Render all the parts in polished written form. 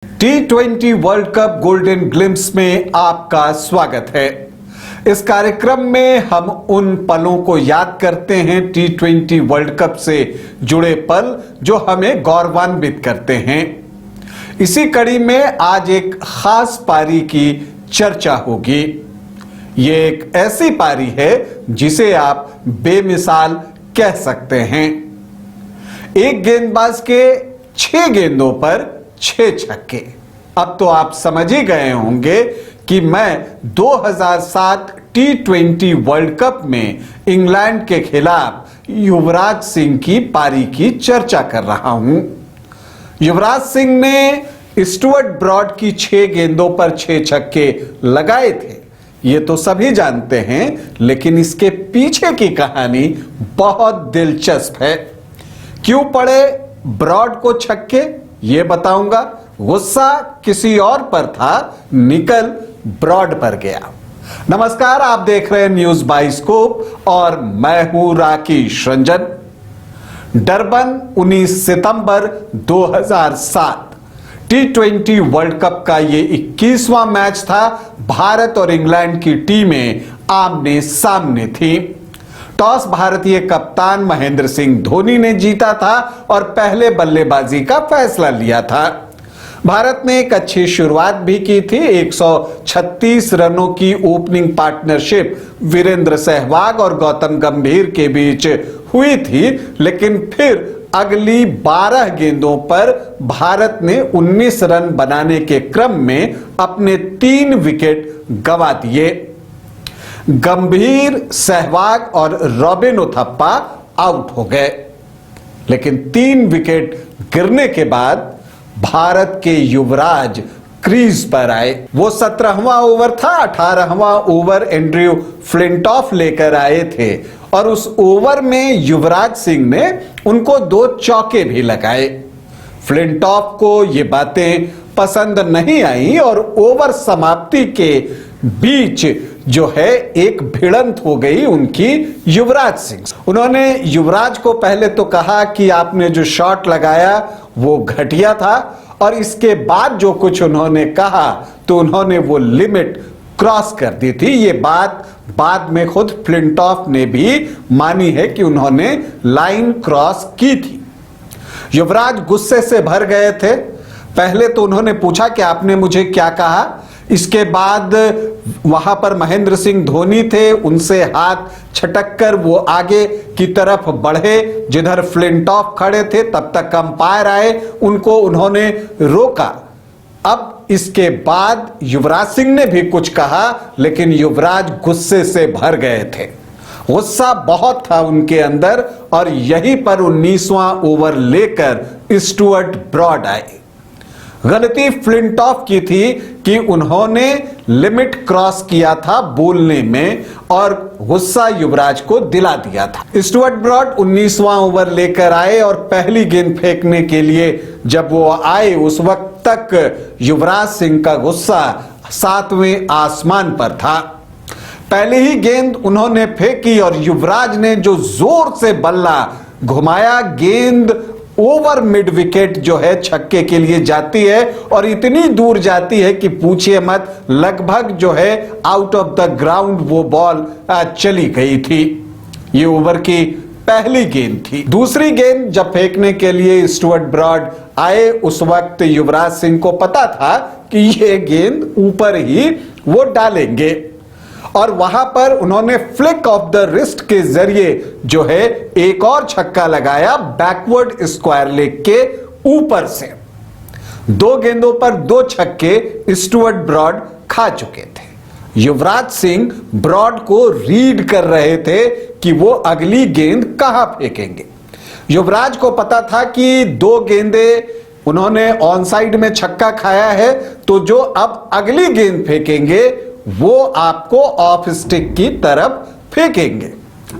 T20 world cup golden glimpse में आपका स्वागत है। इस कार्यक्रम में हम उन पलों को याद करते हैं T20 वर्ल्ड कप से जुड़े पल जो हमें गौरवान्वित करते हैं। इसी कड़ी में आज एक खास पारी की चर्चा होगी। ये एक ऐसी पारी है जिसे आप बेमिसाल कह सकते हैं। एक गेंदबाज के 6 गेंदों पर 6 छक्के। अब तो आप समझ ही गए होंगे कि मैं 2007 T20 वर्ल्ड कप में इंग्लैंड के खिलाफ युवराज सिंह की पारी की चर्चा कर रहा हूं। युवराज सिंह ने स्टुअर्ट ब्रॉड की 6 गेंदों पर 6 छक्के लगाए थे, ये तो सभी जानते हैं, लेकिन इसके पीछे की कहानी बहुत दिलचस्प है। क्यों पड़े ब्रॉड को छक्के, ये बताऊंगा। गुस्सा किसी और पर था, निकल ब्रॉड पर गया। नमस्कार, आप देख रहे हैं न्यूज बाइस्कोप और मैं हूं राकेश रंजन। डरबन 19 सितंबर 2007 T20 वर्ल्ड कप का ये 21वां मैच था। भारत और इंग्लैंड की टीमें आमने सामने थी। टॉस भारतीय कप्तान महेंद्र सिंह धोनी ने जीता था और पहले बल्लेबाजी का फैसला लिया था। भारत ने एक अच्छी शुरुआत भी की थी। 136 रनों की ओपनिंग पार्टनरशिप वीरेंद्र सहवाग और गौतम गंभीर के बीच हुई थी, लेकिन फिर अगली 12 गेंदों पर भारत ने 19 रन बनाने के क्रम में अपने 3 विकेट गंवा दिए। गंभीर, सहवाग और रॉबिन उथप्पा आउट हो गए, लेकिन 3 विकेट गिरने के बाद भारत के युवराज क्रीज पर आए। वो 17वां ओवर था। 18वां ओवर एंड्रयू फ्लिंटॉफ लेकर आए थे और उस ओवर में युवराज सिंह ने उनको 2 चौके भी लगाए। फ्लिंटॉफ को ये बातें पसंद नहीं आई और ओवर समाप्ति के बीच जो है एक भिड़ंत हो गई उनकी युवराज सिंह। उन्होंने युवराज को पहले तो कहा कि आपने जो शॉट लगाया वो घटिया था, और इसके बाद जो कुछ उन्होंने कहा तो उन्होंने वो लिमिट क्रॉस कर दी थी। ये बात बाद में खुद फ्लिंटॉफ ने भी मानी है कि उन्होंने लाइन क्रॉस की थी। युवराज गुस्से से भर गए थे। पहले तो उन्होंने पूछा कि आपने मुझे क्या कहा। इसके बाद वहां पर महेंद्र सिंह धोनी थे, उनसे हाथ छटक कर वो आगे की तरफ बढ़े जिधर फ्लिंटॉफ खड़े थे। तब तक अंपायर आए, उनको उन्होंने रोका। अब इसके बाद युवराज सिंह ने भी कुछ कहा, लेकिन युवराज गुस्से से भर गए थे। गुस्सा बहुत था उनके अंदर और यहीं पर 19वां ओवर लेकर स्टुअर्ट ब्रॉड आए। गलती फ्लिंटॉफ की थी कि उन्होंने लिमिट क्रॉस किया था बोलने में और गुस्सा युवराज को दिला दिया था। स्टुअर्ट ब्रॉड 19वां ओवर लेकर आए और पहली गेंद फेंकने के लिए जब वो आए उस वक्त तक युवराज सिंह का गुस्सा 7वें आसमान पर था। पहली ही गेंद उन्होंने फेंकी और युवराज ने जो जोर से बल्ला घुमाया, गेंद ओवर मिड विकेट जो है छक्के के लिए जाती है और इतनी दूर जाती है कि पूछिए मत, लगभग जो है आउट ऑफ द ग्राउंड वो बॉल चली गई थी। ये ओवर की पहली गेंद थी। दूसरी गेंद जब फेंकने के लिए स्टुअर्ट ब्रॉड आए उस वक्त युवराज सिंह को पता था कि ये गेंद ऊपर ही वो डालेंगे और वहां पर उन्होंने फ्लिक ऑफ द रिस्ट के जरिए जो है एक और छक्का लगाया बैकवर्ड स्क्वायर लेग के ऊपर से। 2 गेंदों पर 2 छक्के स्टुअर्ट ब्रॉड खा चुके थे। युवराज सिंह ब्रॉड को रीड कर रहे थे कि वो अगली गेंद कहां फेंकेंगे। युवराज को पता था कि 2 गेंदें उन्होंने ऑन साइड में छक्का खाया है, तो जो अब अगली गेंद फेंकेंगे वो आपको ऑफ स्टिक की तरफ फेंकेंगे।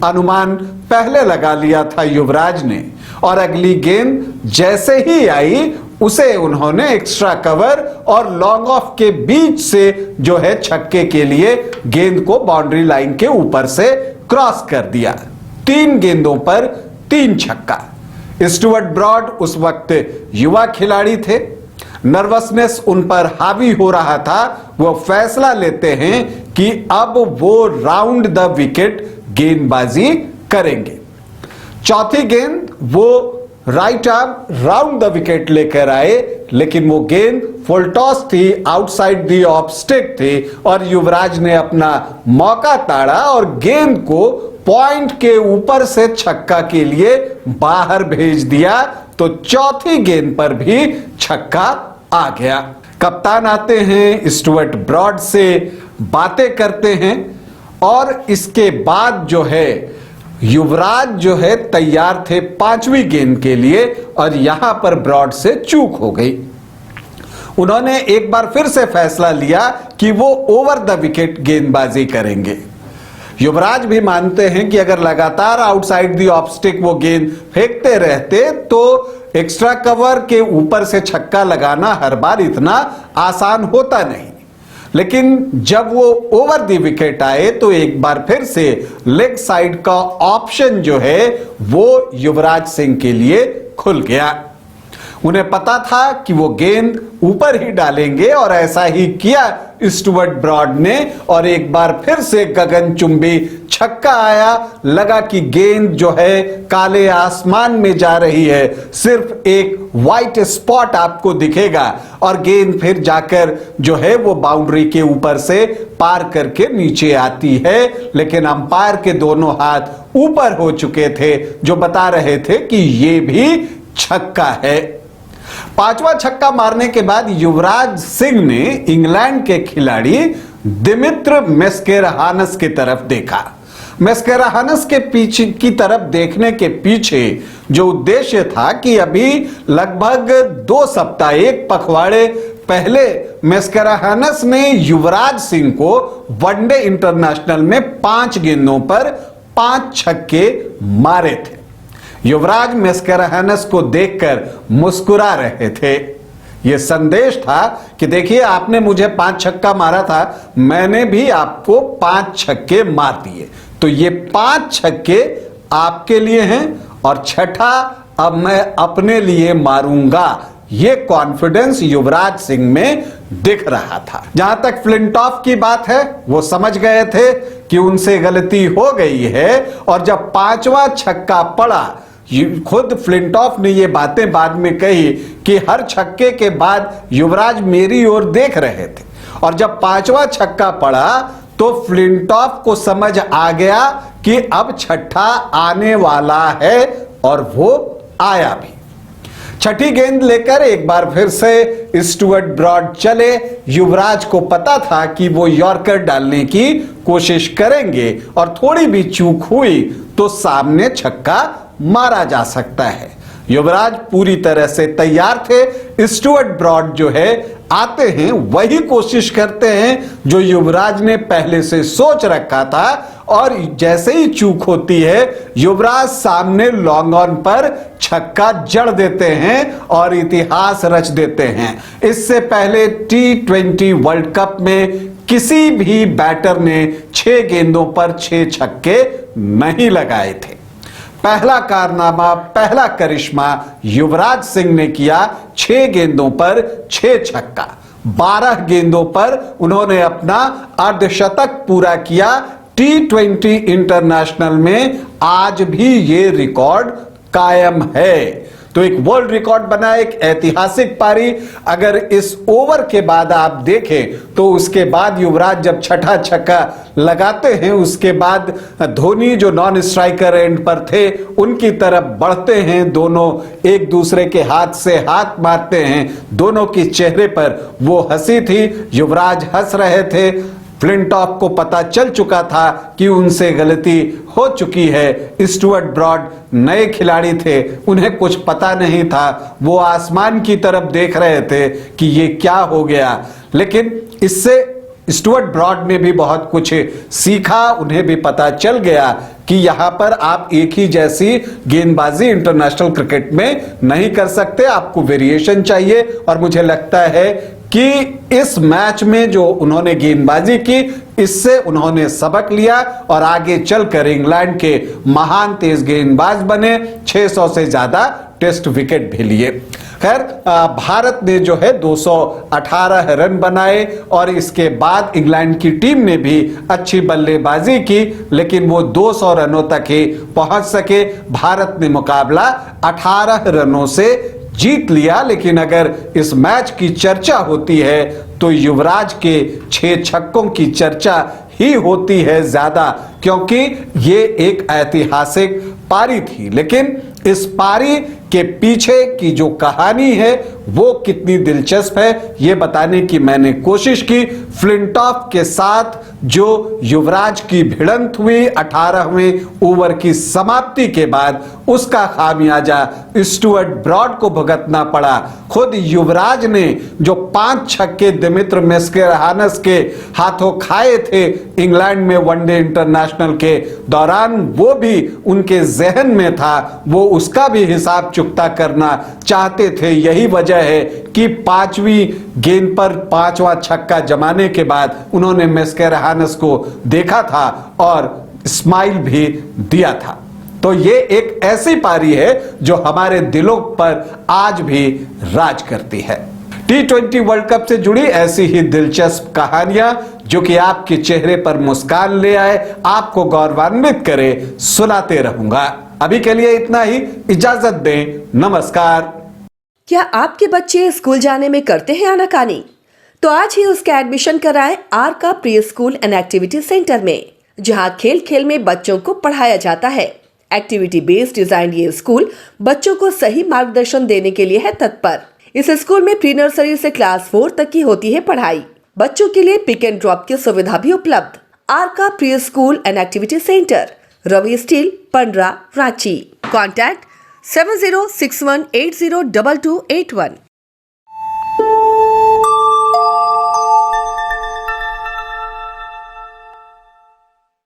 अनुमान पहले लगा लिया था युवराज ने और अगली गेंद जैसे ही आई उसे उन्होंने एक्स्ट्रा कवर और लॉन्ग ऑफ के बीच से जो है छक्के के लिए गेंद को बाउंड्री लाइन के ऊपर से क्रॉस कर दिया। 3 गेंदों पर 3 छक्का। स्टुअर्ट ब्रॉड उस वक्त युवा खिलाड़ी थे। नर्वसनेस उन पर हावी हो रहा था, वो फैसला लेते हैं कि अब वो राउंड द विकेट गेंदबाजी करेंगे। चौथी गेंद वो right arm round the wicket लेकर आए, लेकिन वो गेंद फुल टॉस थी, आउटसाइड द ऑफ स्टिक थी और युवराज ने अपना मौका ताड़ा और गेंद को पॉइंट के ऊपर से छक्का के लिए बाहर भेज दिया। तो चौथी गेंद पर भी छक्का आ गया। कप्तान आते हैं, स्टुअर्ट ब्रॉड से बातें करते हैं और इसके बाद जो है युवराज जो है तैयार थे पांचवी गेंद के लिए और यहां पर ब्रॉड से चूक हो गई। उन्होंने एक बार फिर से फैसला लिया कि वो ओवर द विकेट गेंदबाजी करेंगे। युवराज भी मानते हैं कि अगर लगातार आउटसाइड द ऑफ स्टिक वो गेंद फेंकते रहते तो एक्स्ट्रा कवर के ऊपर से छक्का लगाना हर बार इतना आसान होता नहीं, लेकिन जब वो ओवर द विकेट आए तो एक बार फिर से लेग साइड का ऑप्शन जो है वो युवराज सिंह के लिए खुल गया। उन्हें पता था कि वो गेंद ऊपर ही डालेंगे और ऐसा ही किया स्टुअर्ट ब्रॉड ने और एक बार फिर से गगनचुंबी छक्का आया। लगा कि गेंद जो है काले आसमान में जा रही है, सिर्फ एक वाइट स्पॉट आपको दिखेगा और गेंद फिर जाकर जो है वो बाउंड्री के ऊपर से पार करके नीचे आती है, लेकिन अंपायर के दोनों हाथ ऊपर हो चुके थे जो बता रहे थे कि ये भी छक्का है। पांचवा छक्का मारने के बाद युवराज सिंह ने इंग्लैंड के खिलाड़ी दिमित्र मैस्केराहानस की तरफ देखा। मैस्केराहानस के पीछे की तरफ देखने के पीछे जो उद्देश्य था कि अभी लगभग 2 सप्ताह, एक पखवाड़े पहले मैस्केराहानस ने युवराज सिंह को वनडे इंटरनेशनल में 5 गेंदों पर 5 छक्के मारे थे। युवराज मैस्केराहानस को देखकर मुस्कुरा रहे थे। यह संदेश था कि देखिए आपने मुझे 5 छक्का मारा था, मैंने भी आपको 5 छक्के मार दिए, तो ये 5 छक्के आपके लिए हैं और छठा अब मैं अपने लिए मारूंगा। ये कॉन्फिडेंस युवराज सिंह में दिख रहा था। जहां तक फ्लिंटॉफ की बात है, वो समझ गए थे कि उनसे गलती हो गई है और जब 5वां छक्का पड़ा, खुद फ्लिंटॉफ ने ये बातें बाद में कही कि हर छक्के के बाद युवराज मेरी ओर देख रहे थे और जब 5वां छक्का पड़ा तो फ्लिंटॉफ को समझ आ गया कि अब छठा आने वाला है और वो आया भी। छठी गेंद लेकर एक बार फिर से स्टुअर्ट ब्रॉड चले। युवराज को पता था कि वो यॉर्कर डालने की कोशिश करेंगे और थोड़ी भी चूक हुई तो सामने छक्का मारा जा सकता है। युवराज पूरी तरह से तैयार थे। स्टुअर्ट ब्रॉड जो है आते हैं, वही कोशिश करते हैं जो युवराज ने पहले से सोच रखा था और जैसे ही चूक होती है युवराज सामने लॉन्ग ऑन पर छक्का जड़ देते हैं और इतिहास रच देते हैं। इससे पहले T20 वर्ल्ड कप में किसी भी बैटर ने 6 गेंदों पर 6 छक्के नहीं लगाए थे। पहला कारनामा, पहला करिश्मा युवराज सिंह ने किया। 6 गेंदों पर 6 छक्का, 12 गेंदों पर उन्होंने अपना अर्धशतक पूरा किया। T20 इंटरनेशनल में आज भी ये रिकॉर्ड कायम है। तो एक वर्ल्ड रिकॉर्ड बना, एक ऐतिहासिक पारी। अगर इस ओवर के बाद आप देखें तो उसके बाद युवराज जब छठा छक्का लगाते हैं, उसके बाद धोनी जो नॉन स्ट्राइकर एंड पर थे उनकी तरफ बढ़ते हैं, दोनों एक दूसरे के हाथ से हाथ मारते हैं। दोनों के चेहरे पर वो हंसी थी, युवराज हंस रहे थे। फ्लिंटॉफ को पता चल चुका था कि उनसे गलती हो चुकी है। स्टुअर्ट ब्रॉड नए खिलाड़ी थे, उन्हें कुछ पता नहीं था, वो आसमान की तरफ देख रहे थे कि ये क्या हो गया। लेकिन इससे स्टुअर्ट ब्रॉड ने भी बहुत कुछ सीखा। उन्हें भी पता चल गया कि यहां पर आप एक ही जैसी गेंदबाजी इंटरनेशनल क्रिकेट में नहीं कर सकते, आपको वेरिएशन चाहिए। और मुझे लगता है कि इस मैच में जो उन्होंने गेंदबाजी की, इससे उन्होंने सबक लिया और आगे चलकर इंग्लैंड के महान तेज गेंदबाज बने। 600 से ज्यादा टेस्ट विकेट भी लिए। खैर भारत ने जो है 218 रन बनाए और इसके बाद इंग्लैंड की टीम ने भी अच्छी बल्लेबाजी की, लेकिन वो 200 रनों तक ही पहुंच सके। भारत ने मुकाबला 18 रनों से जीत लिया। लेकिन अगर इस मैच की चर्चा होती है तो युवराज के 6 छक्कों की चर्चा ही होती है ज्यादा, क्योंकि ये एक ऐतिहासिक पारी थी। लेकिन इस पारी के पीछे की जो कहानी है वो कितनी दिलचस्प है ये बताने की मैंने कोशिश की। फ्लिंटॉफ के साथ जो युवराज की भिड़ंत हुई 18वें ओवर की समाप्ति के बाद, उसका खामियाजा स्टुअर्ट ब्रॉड को भुगतना पड़ा। खुद युवराज ने जो 5 छक्के दिमित्र मैस्केरहानस के हाथों खाए थे इंग्लैंड में वनडे इंटरनेशनल के दौरान, वो भी उनके जहन में था, वो उसका भी हिसाब चुकता करना चाहते थे। यही वजह है कि 5वीं गेंद पर 5वां छक्का जमाने के बाद उन्होंने मैस्केरहानस को देखा था और स्माइल भी दिया था। तो ये एक ऐसी पारी है जो हमारे दिलों पर आज भी राज करती है। T20 वर्ल्ड कप से जुड़ी ऐसी ही दिलचस्प कहानियां जो कि आपके चेहरे पर मुस्कान ले आए, आपको गौरवान्वित करे, सुनाते रहूंगा। अभी के लिए इतना ही, इजाजत दें, नमस्कार। क्या आपके बच्चे स्कूल जाने में करते हैं आनाकानी? तो आज ही उसका एडमिशन कराएं आर का pre school and activity centre में, जहां खेल खेल में बच्चों को पढ़ाया जाता है। एक्टिविटी बेस्ड डिजाइन ये स्कूल बच्चों को सही मार्गदर्शन देने के लिए है तत्पर। इस स्कूल में प्री नर्सरी से क्लास 4 तक की होती है पढ़ाई। बच्चों के लिए पिक एंड ड्रॉप की सुविधा भी उपलब्ध। आर का pre school and activity centre, Ravi steel, Pandra, Ranchi. Contact 7061802281।